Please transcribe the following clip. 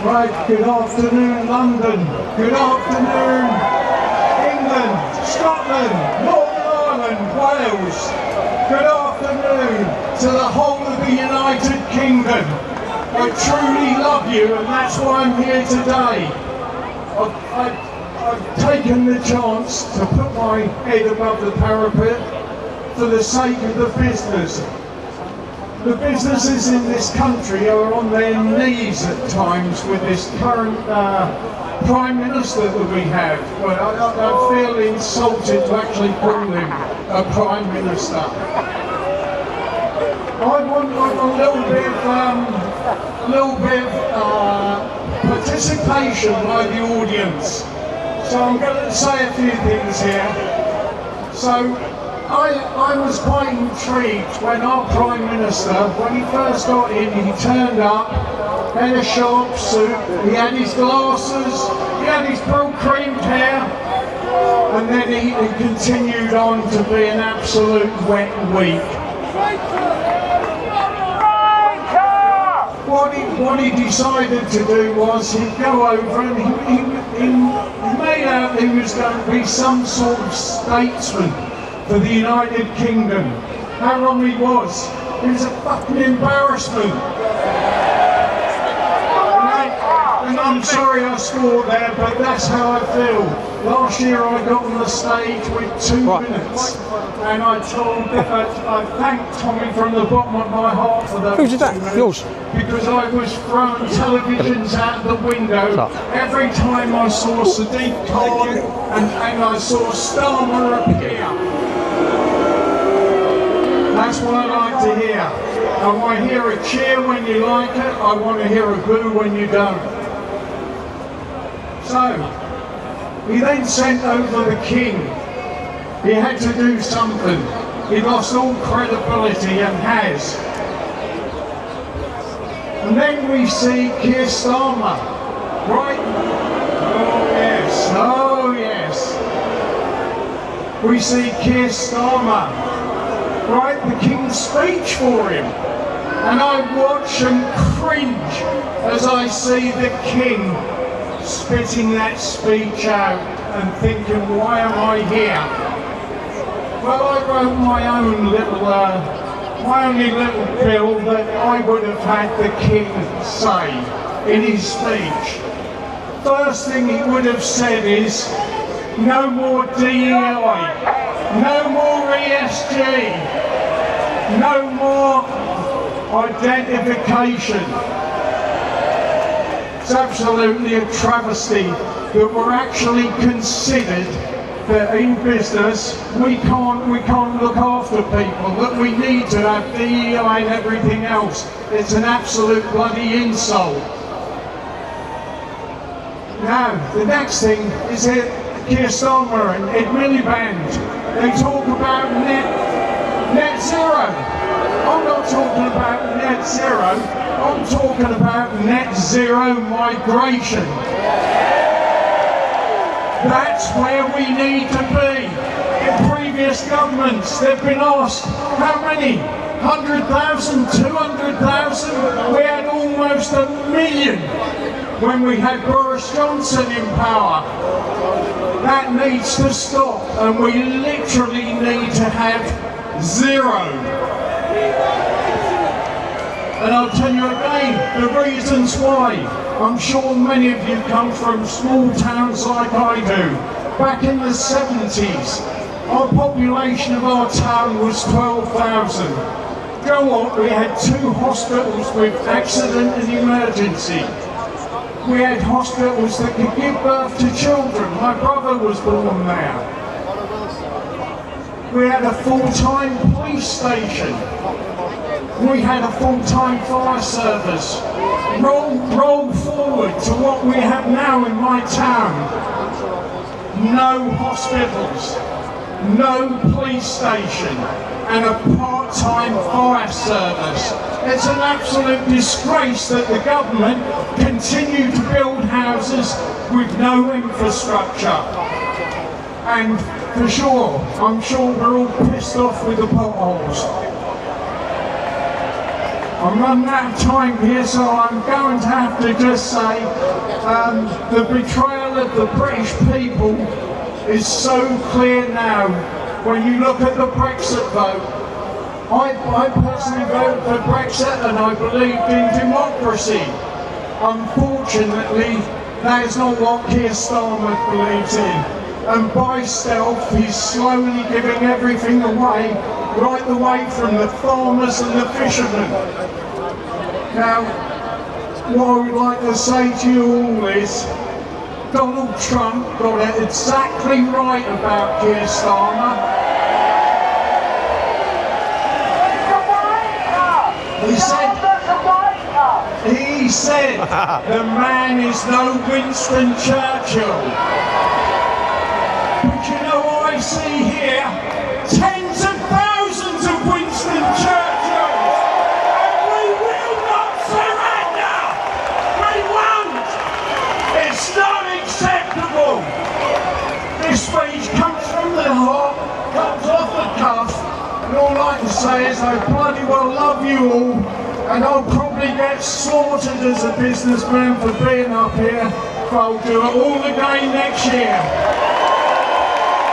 Right, good afternoon London, good afternoon England, Scotland, Northern Ireland, Wales. Good afternoon to the whole of the United Kingdom. I truly love you and that's why I'm here today. I've taken the chance to put my head above the parapet for the sake of the business. The businesses in this country are on their knees at times with this current Prime Minister that we have. But I feel insulted to actually call him a Prime Minister. I want a little bit of participation by the audience. So I'm going to say a few things here. So I was quite intrigued when our Prime Minister, when he first got in, he turned up, had a sharp suit, he had his glasses, he had his brill-creamed hair, and then he continued on to be an absolute wet week. What he decided to do was he'd go over and he made out he was going to be some sort of statesman for the United Kingdom. How wrong he was. It was a fucking embarrassment. And I'm sorry I scored there, but that's how I feel. Last year I got on the stage with 2 minutes, and I thanked Tommy from the bottom of my heart for that. Who did that? Yours? Because I was throwing televisions out the window every time I saw Sadiq Khan and I saw Starmer appear. That's what I like to hear. I want to hear a cheer when you like it, I want to hear a boo when you don't. So, he then sent over the king. He had to do something. He lost all credibility and has. And then we see Keir Starmer, right? Oh yes. We see Keir Starmer write the King's speech for him. And I watch and cringe as I see the King spitting that speech out and thinking, why am I here? Well, I wrote my only little bill that I would have had the King say in his speech. First thing he would have said is, no more DEI, no more ESG, no more identification. It's absolutely a travesty that we're actually considered that in business we can't look after people, that we need to have DEI and everything else. It's an absolute bloody insult. Now, the next thing is Keir Starmer and Ed Miliband. They talk about net zero. I'm not talking about net zero, I'm talking about net zero migration. That's where we need to be. In previous governments, they've been asked, how many? 100,000, 200,000? We had almost 1 million when we had Boris Johnson in power. That needs to stop, and we literally need to have zero. And I'll tell you again, the reasons why. I'm sure many of you come from small towns like I do. Back in the 70s, our population of our town was 12,000. Go on, we had 2 hospitals with accident and emergency. We had hospitals that could give birth to children. My brother was born there. We had a full-time police station. We had a full-time fire service. Roll forward to what we have now in my town. No hospitals, no police station, and a part-time fire service. It's an absolute disgrace that the government continue to build houses with no infrastructure. And for sure, I'm sure we're all pissed off with the potholes. I'm running out of time here, so I'm going to have to just say the betrayal of the British people is so clear now. When you look at the Brexit vote, I personally voted for Brexit and I believed in democracy. Unfortunately, that is not what Keir Starmer believes in. And by stealth, he's slowly giving everything away, right the way from the farmers and the fishermen. Now, what I would like to say to you all is, Donald Trump got it exactly right about Keir Starmer. He said, the man is no Winston Churchill. But you know what I see here? Tens of thousands of Winston Churchills! And we will not surrender! We won't! It's not acceptable! This speech comes from the heart, comes off the cuff, and all I can say is I bloody well love you all, and I'll probably get slaughtered as a businessman for being up here, but I'll do it all again next year.